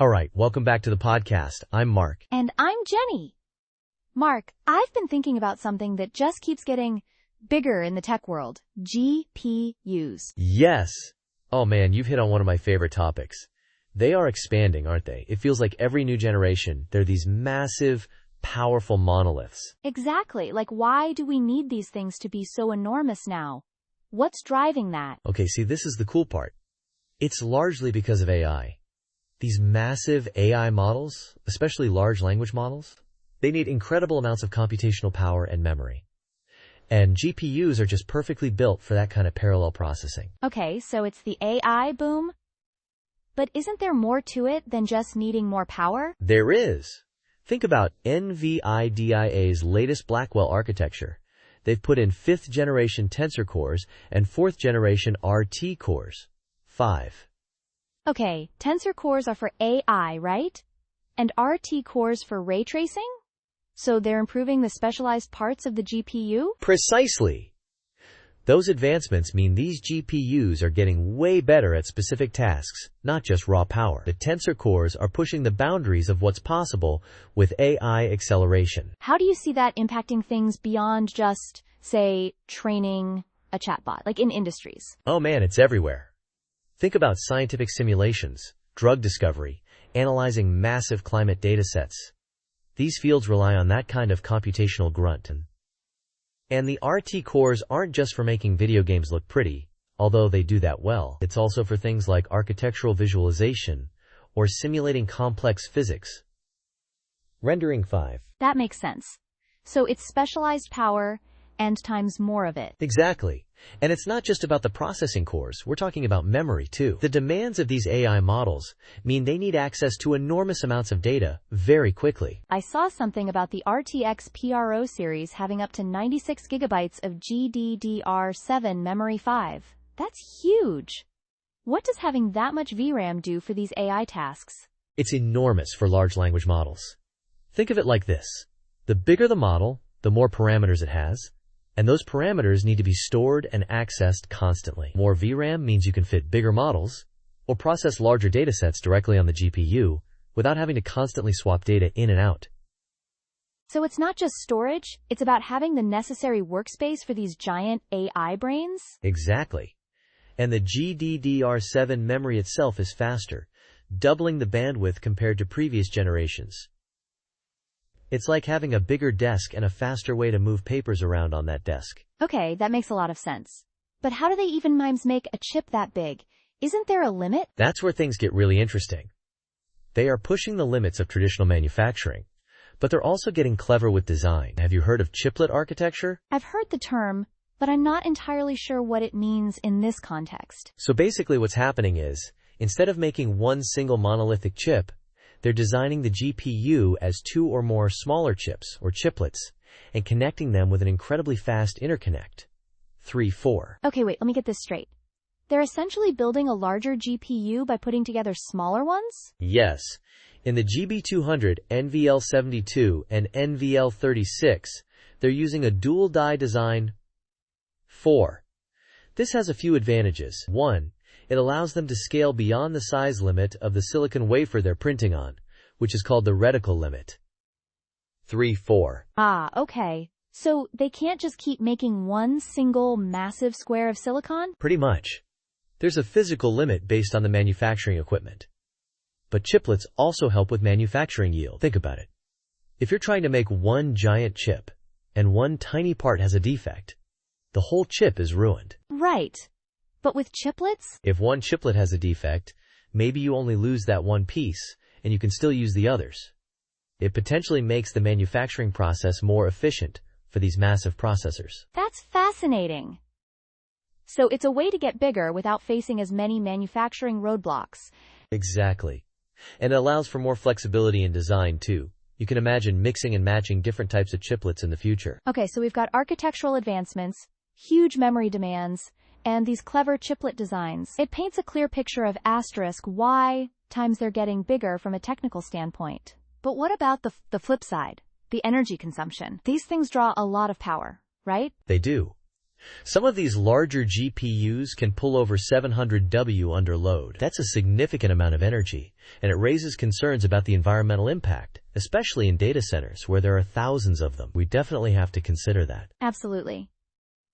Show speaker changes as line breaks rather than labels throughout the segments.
All right, welcome back to the podcast. I'm Mark.
And I'm Jenny. Mark, I've been thinking about something that just keeps getting bigger in the tech world. GPUs.
Yes. Oh man, you've hit on one of my favorite topics. They are expanding, aren't they? It feels like every new generation, they're these massive, powerful monoliths.
Exactly. Like, why do we need these things to be so enormous now? What's driving that?
Okay, see, this is the cool part. It's largely because of AI. These massive AI models, especially large language models, they need incredible amounts of computational power and memory. And GPUs are just perfectly built for that kind of parallel processing.
Okay, so it's the AI boom? But isn't there more to it than just needing more power?
There is. Think about NVIDIA's latest Blackwell architecture. They've put in 5th generation tensor cores and 4th generation RT cores. 5.
Okay, tensor cores are for AI, right? And RT cores for ray tracing? So they're improving the specialized parts of the GPU?
Precisely. Those advancements mean these GPUs are getting way better at specific tasks, not just raw power. The tensor cores are pushing the boundaries of what's possible with AI acceleration.
How do you see that impacting things beyond just, say, training a chatbot, like in industries?
Oh man, it's everywhere. Think about scientific simulations, drug discovery, analyzing massive climate datasets. These fields rely on that kind of computational grunt. And the RT cores aren't just for making video games look pretty, although they do that well. It's also for things like architectural visualization or simulating complex physics. Rendering 5.
That makes sense. So it's specialized power and times more of it.
Exactly. And it's not just about the processing cores, we're talking about memory too. The demands of these AI models mean they need access to enormous amounts of data very quickly.
I saw something about the RTX PRO series having up to 96 gigabytes of GDDR7 memory 5. That's huge. What does having that much VRAM do for these AI tasks?
It's enormous for large language models. Think of it like this. The bigger the model, the more parameters it has. And those parameters need to be stored and accessed constantly. More VRAM means you can fit bigger models or process larger datasets directly on the GPU without having to constantly swap data in and out.
So it's not just storage, it's about having the necessary workspace for these giant AI brains?
Exactly. And the GDDR7 memory itself is faster, doubling the bandwidth compared to previous generations. It's like having a bigger desk and a faster way to move papers around on that desk.
Okay, that makes a lot of sense. But how do they even make a chip that big? Isn't there a limit?
That's where things get really interesting. They are pushing the limits of traditional manufacturing, but they're also getting clever with design. Have you heard of chiplet architecture?
I've heard the term, but I'm not entirely sure what it means in this context.
So basically what's happening is, instead of making one single monolithic chip, they're designing the GPU as 2 or more smaller chips, or chiplets, and connecting them with an incredibly fast interconnect. 3-4.
Okay, wait, let me get this straight. They're essentially building a larger GPU by putting together smaller ones?
Yes. In the GB200, NVL72, and NVL36, they're using a dual die design. 4. This has a few advantages. 1. It allows them to scale beyond the size limit of the silicon wafer they're printing on, which is called the reticle limit. 3-4.
Ah, okay. So they can't just keep making one single massive square of silicon?
Pretty much. There's a physical limit based on the manufacturing equipment. But chiplets also help with manufacturing yield. Think about it. If you're trying to make one giant chip, and one tiny part has a defect, the whole chip is ruined.
Right. But with chiplets?
If one chiplet has a defect, maybe you only lose that one piece, and you can still use the others. It potentially makes the manufacturing process more efficient for these massive processors.
That's fascinating. So it's a way to get bigger without facing as many manufacturing roadblocks.
Exactly. And it allows for more flexibility in design, too. You can imagine mixing and matching different types of chiplets in the future.
Okay, so we've got architectural advancements, huge memory demands, and these clever chiplet designs. It paints a clear picture of why times they're getting bigger from a technical standpoint. But what about the flip side? The energy consumption. These things draw a lot of power, right?
They do. Some of these larger GPUs can pull over 700 W under load. That's a significant amount of energy, and it raises concerns about the environmental impact, especially in data centers where there are thousands of them. We definitely have to consider that.
Absolutely.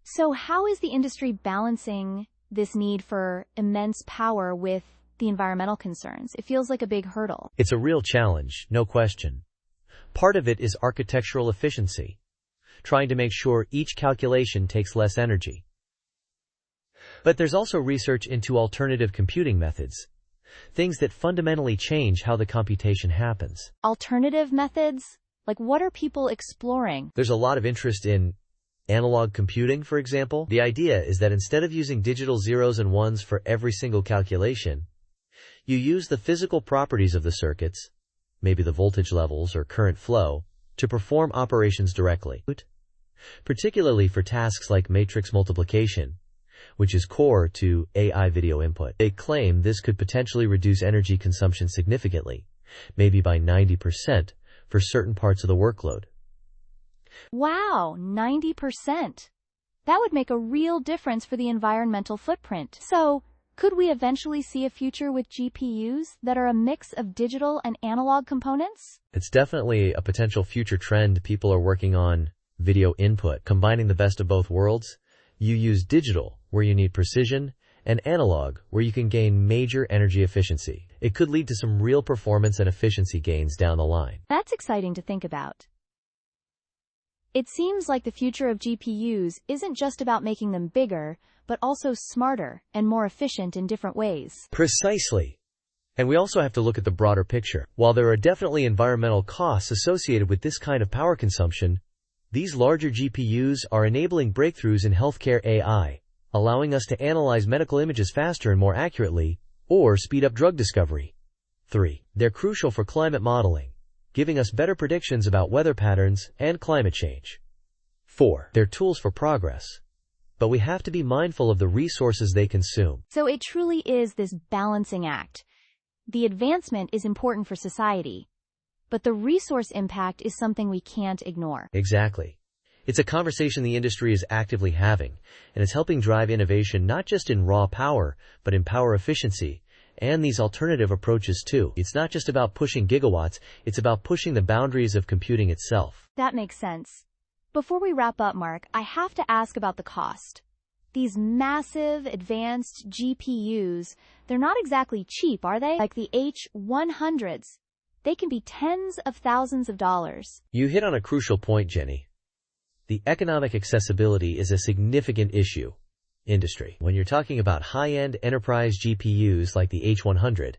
So how is the industry balancing this need for immense power with the environmental concerns? It feels like a big hurdle.
It's a real challenge, no question. Part of it is architectural efficiency, trying to make sure each calculation takes less energy. But there's also research into alternative computing methods, things that fundamentally change how the computation happens.
Alternative methods? Like, what are people exploring?
There's a lot of interest in analog computing, for example. The idea is that instead of using digital zeros and ones for every single calculation, you use the physical properties of the circuits, maybe the voltage levels or current flow, to perform operations directly. Particularly for tasks like matrix multiplication, which is core to AI video input. They claim this could potentially reduce energy consumption significantly, maybe by 90% for certain parts of the workload.
Wow, 90%. That would make a real difference for the environmental footprint. So, could we eventually see a future with GPUs that are a mix of digital and analog components?
It's definitely a potential future trend people are working on. Video input, combining the best of both worlds. You use digital, where you need precision, and analog, where you can gain major energy efficiency. It could lead to some real performance and efficiency gains down the line.
That's exciting to think about. It seems like the future of GPUs isn't just about making them bigger, but also smarter and more efficient in different ways.
Precisely. And we also have to look at the broader picture. While there are definitely environmental costs associated with this kind of power consumption, these larger GPUs are enabling breakthroughs in healthcare AI, allowing us to analyze medical images faster and more accurately, or speed up drug discovery. 3. They're crucial for climate modeling, giving us better predictions about weather patterns and climate change. 4. They're tools for progress, but we have to be mindful of the resources they consume.
So it truly is this balancing act. The advancement is important for society, but the resource impact is something we can't ignore.
Exactly. It's a conversation the industry is actively having, and it's helping drive innovation not just in raw power, but in power efficiency, and these alternative approaches too. It's not just about pushing gigawatts, it's about pushing the boundaries of computing itself.
That makes sense. Before we wrap up, Mark, I have to ask about the cost. These massive, advanced GPUs, they're not exactly cheap, are they? Like the H100s. They can be tens of thousands of dollars.
You hit on a crucial point, Jenny. The economic accessibility is a significant issue. Industry. When you're talking about high-end enterprise GPUs like the H100,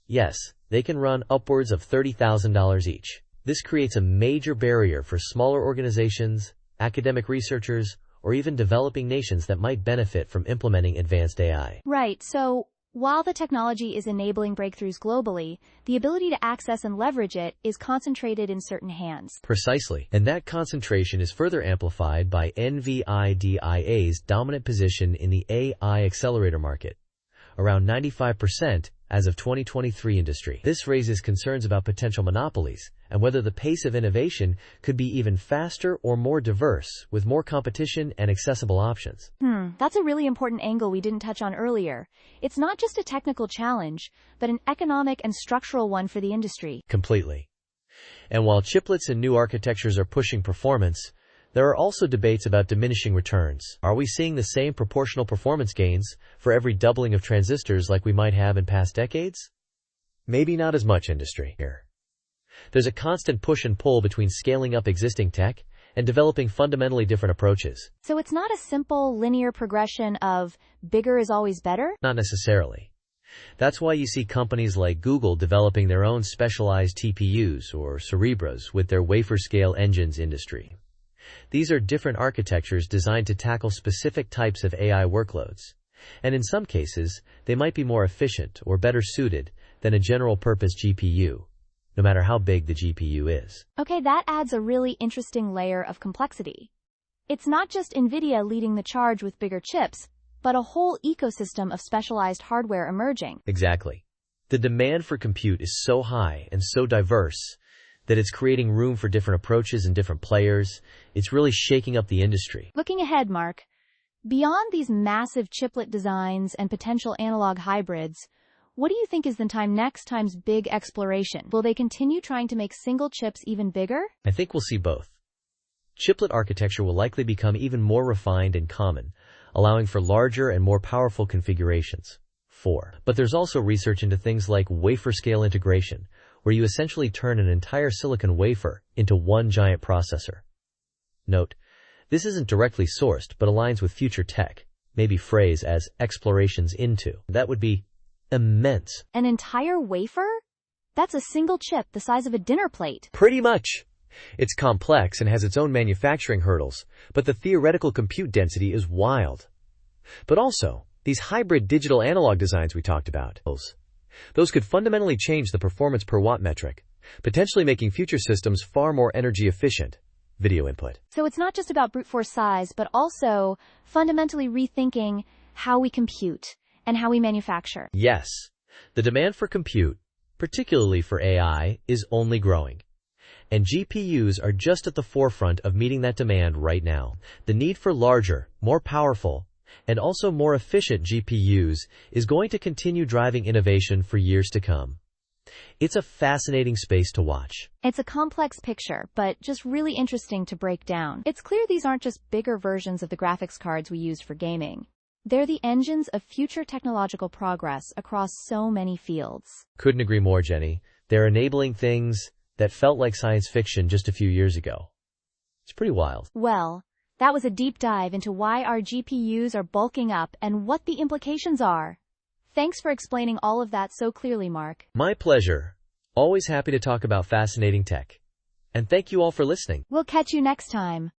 yes, they can run upwards of $30,000 each. This creates a major barrier for smaller organizations, academic researchers, or even developing nations that might benefit from implementing advanced AI.
Right, so while the technology is enabling breakthroughs globally, the ability to access and leverage it is concentrated in certain hands.
Precisely. And that concentration is further amplified by NVIDIA's dominant position in the AI accelerator market, around 95% as of 2023 industry. This raises concerns about potential monopolies and whether the pace of innovation could be even faster or more diverse with more competition and accessible options.
That's a really important angle we didn't touch on earlier. It's not just a technical challenge, but an economic and structural one for the industry.
Completely. And while chiplets and new architectures are pushing performance, there are also debates about diminishing returns. Are we seeing the same proportional performance gains for every doubling of transistors like we might have in past decades? Maybe not as much, industry. Here, there's a constant push and pull between scaling up existing tech and developing fundamentally different approaches.
So it's not a simple linear progression of bigger is always better?
Not necessarily. That's why you see companies like Google developing their own specialized TPUs or Cerebras with their wafer-scale engines industry. These are different architectures designed to tackle specific types of AI workloads, and in some cases, they might be more efficient or better suited than a general-purpose GPU, no matter how big the GPU is.
Okay, that adds a really interesting layer of complexity. It's not just NVIDIA leading the charge with bigger chips, but a whole ecosystem of specialized hardware emerging.
Exactly. The demand for compute is so high and so diverse that it's creating room for different approaches and different players. It's really shaking up the industry.
Looking ahead, Mark, Beyond these massive chiplet designs and potential analog hybrids, what do you think is the next time's big exploration? Will they continue trying to make single chips even bigger?
I think we'll see both. Chiplet architecture will likely become even more refined and common, allowing for larger and more powerful configurations. 4. But there's also research into things like wafer-scale integration, where you essentially turn an entire silicon wafer into one giant processor. Note, this isn't directly sourced, but aligns with future tech, maybe phrased as explorations into. That would be immense.
An entire wafer? That's a single chip the size of a dinner plate.
Pretty much. It's complex and has its own manufacturing hurdles, but the theoretical compute density is wild. But also, these hybrid digital analog designs we talked about, those could fundamentally change the performance per watt metric, potentially making future systems far more energy efficient. Video input.
So it's not just about brute force size, but also fundamentally rethinking how we compute and how we manufacture.
Yes, the demand for compute, particularly for AI, is only growing. And GPUs are just at the forefront of meeting that demand right now. The need for larger, more powerful, and also more efficient GPUs is going to continue driving innovation for years to come. It's a fascinating space to watch.
It's a complex picture, but just really interesting to break down. It's clear these aren't just bigger versions of the graphics cards we used for gaming. They're the engines of future technological progress across so many fields.
Couldn't agree more, Jenny. They're enabling things that felt like science fiction just a few years ago. It's pretty wild.
Well, that was a deep dive into why our GPUs are bulking up and what the implications are. Thanks for explaining all of that so clearly, Mark.
My pleasure. Always happy to talk about fascinating tech. And thank you all for listening.
We'll catch you next time.